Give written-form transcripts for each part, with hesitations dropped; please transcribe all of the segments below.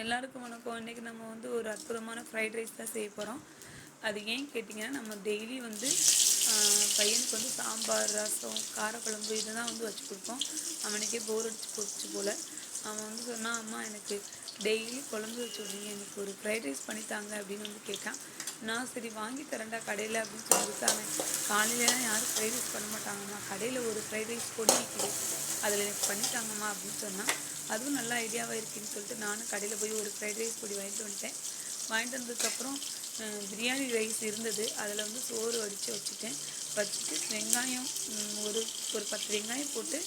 எல்லாருக்கும் வணக்கம். இன்றைக்கி நம்ம வந்து ஒரு அற்புதமான ஃப்ரைட் ரைஸ் தான் செய்ய போகிறோம். அது ஏன் கேட்டிங்கன்னா, நம்ம டெய்லி வந்து பையனுக்கு வந்து சாம்பார், ரசம், காரக்குழம்பு இதுதான் வந்து வச்சு கொடுப்போம். அவனுக்கே போர் அடிச்சு போச்சு போல். அவன் வந்து சொன்னான், அம்மா எனக்கு டெய்லி குழம்பு வச்சு விட்றீங்க, எனக்கு ஒரு ஃப்ரைட் ரைஸ் பண்ணித்தாங்க அப்படின்னு வந்து கேட்டான். நான் சரி வாங்கி தரேன்டா கடையில் அப்படின்னு சொல்லிட்டு, அவன் காலையிலலாம் யாரும் ஃப்ரைட் ரைஸ் பண்ண மாட்டாங்கம்மா, கடையில் ஒரு ஃப்ரைட் ரைஸ் பொடி விற்கிது, அதில் எனக்கு பண்ணித்தாங்கம்மா அப்படின்னு சொன்னான். அதுவும் நல்ல ஐடியாவாக இருக்குன்னு சொல்லிட்டு நானும் கடையில் போய் ஒரு ஃப்ரைட் ரைஸ் பொடி வாங்கிட்டு வந்துட்டேன். வாங்கிட்டு வந்ததுக்கப்புறம் பிரியாணி ரைஸ் இருந்தது, அதில் வந்து சோறு வச்சுட்டு வெங்காயம் ஒரு 10 வெங்காயம் போட்டு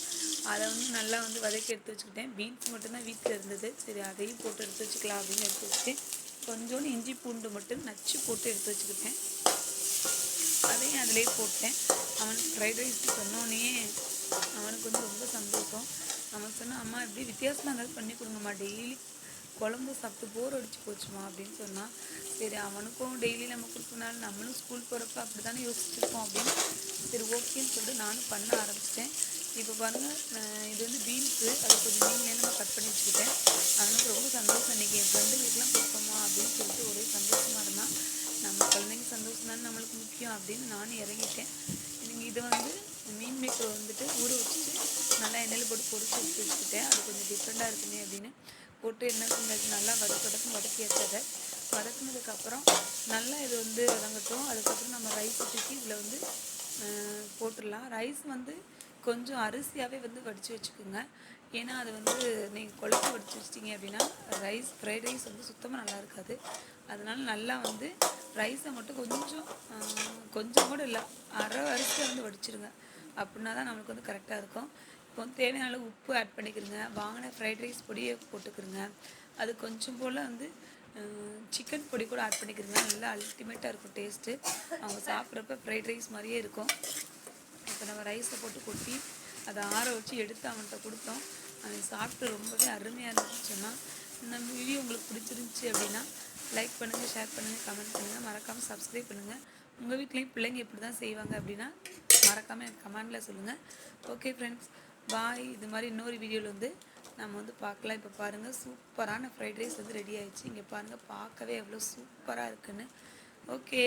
அதை வந்து நல்லா வந்து வதக்கி எடுத்து வச்சுக்கிட்டேன். பீன்ஸ் மட்டும்தான் வீட்டில் இருந்தது, சரி அதையும் போட்டு எடுத்து வச்சுக்கலாம் அப்படின்னு எடுத்து வச்சுட்டேன். கொஞ்சோண்டு இஞ்சி பூண்டு மட்டும் நச்சு போட்டு எடுத்து வச்சுக்கிட்டேன், அதையும் அதிலே போட்டேன். அவனுக்கு ஃப்ரைட் ரைஸ் சொன்னோன்னே அவனுக்கு வந்து ரொம்ப சந்தோஷம். அவன் சொன்னான், அம்மா இப்படி வித்தியாசமாக ஏதாவது பண்ணி கொடுங்கம்மா, டெய்லி குழம்பு சாப்பிட்டு போர் அடிச்சு போச்சுமா அப்படின்னு சொன்னான். சரி அவனுக்கும் டெய்லி நம்ம கொடுக்கறனால நம்மளும் ஸ்கூல் போகிறப்ப அப்படி தானே யோசிச்சுருக்கோம் அப்படின்னு சரி ஓகேன்னு சொல்லிட்டு நானும் பண்ண ஆரம்பிச்சிட்டேன். இப்போ பாருங்கள், இது வந்து பீன்ஸு, அதை கொஞ்சம் நீங்களே நம்ம கட் பண்ணி வச்சுக்கிட்டேன். அவனுக்கு ரொம்ப சந்தோஷம், இன்றைக்கி என் ஃப்ரெண்டுங்களுக்குலாம் கொடுப்போமா அப்படின்னு சொல்லிட்டு ஒரே சந்தோஷமாக இருந்தான். நம்ம குழந்தைங்க சந்தோஷம் தானே நம்மளுக்கு முக்கியம் அப்படின்னு நானும் இறங்கிட்டேன். நீங்கள் இதை வந்து மீன் மேக்கர் வந்துட்டு ஊற வச்சுட்டு நல்லா எண்ணெயில் போட்டு பொரிச்சு எடுத்து வச்சுக்கிட்டேன். அது கொஞ்சம் டிஃப்ரெண்ட்டாக இருக்குமே அப்படின்னு போட்டு என்ன செஞ்சது, நல்லா வதக்கி வச்சதை வதக்குனதுக்கப்புறம் நல்லா இது வந்து வதங்கட்டும். அதுக்கப்புறம் நம்ம ரைஸ் தூக்கி இதில் வந்து போட்டுடலாம். ரைஸ் வந்து கொஞ்சம் அரிசியாகவே வந்து வடித்து வச்சுக்கோங்க. ஏன்னா அது வந்து நீங்கள் குழம்பு வடித்து வச்சிட்டிங்க அப்படின்னா ஃப்ரைட் ரைஸ் வந்து சுத்தமாக நல்லா இருக்காது. அதனால் நல்லா வந்து ரைஸை மட்டும் கொஞ்சம் கூட இல்லை, அரை அரிசியை வந்து வடிச்சிருங்க. அப்படின்னா தான் நம்மளுக்கு வந்து கரெக்டாக இருக்கும். இப்போ வந்து தேவையான அளவு உப்பு ஆட் பண்ணிக்கிறங்க. வாங்கின ஃப்ரைட் ரைஸ் பொடியை போட்டுக்கிறங்க. அது கொஞ்சம் போல் வந்து சிக்கன் பொடி கூட ஆட் பண்ணிக்கிறங்க. நல்லா அல்டிமேட்டாக இருக்கும் டேஸ்ட்டு. அவங்க சாப்பிட்றப்ப ஃப்ரைட் ரைஸ் மாதிரியே இருக்கும். இப்போ நம்ம ரைஸை போட்டு கொட்டி அதை ஆற வச்சு எடுத்து அவன்கிட்ட கொடுத்தோம். அவன் சாப்பிட்டு ரொம்பவே அருமையாக இருந்துச்சுன்னு சொன்னால். இந்த வீடியோ உங்களுக்கு பிடிச்சிருந்துச்சி அப்படின்னா லைக் பண்ணுங்கள், ஷேர் பண்ணுங்கள், கமெண்ட் பண்ணுங்கள், மறக்காமல் சப்ஸ்கிரைப் பண்ணுங்கள். உங்கள் வீட்லேயும் பிள்ளைங்க இப்படி தான் செய்வாங்க அப்படின்னா மறக்காமல் எனக்கு கமெண்டில் சொல்லுங்கள். ஓகே ஃப்ரெண்ட்ஸ், பாய். இது மாதிரி இன்னொரு வீடியோவில் வந்து நம்ம வந்து பார்க்கலாம். இப்போ பாருங்கள், சூப்பரான ஃப்ரைட் ரைஸ் வந்து ரெடி ஆகிடுச்சு. இங்கே பாருங்கள், பார்க்கவே எவ்வளோ சூப்பராக இருக்குன்னு. ஓகே.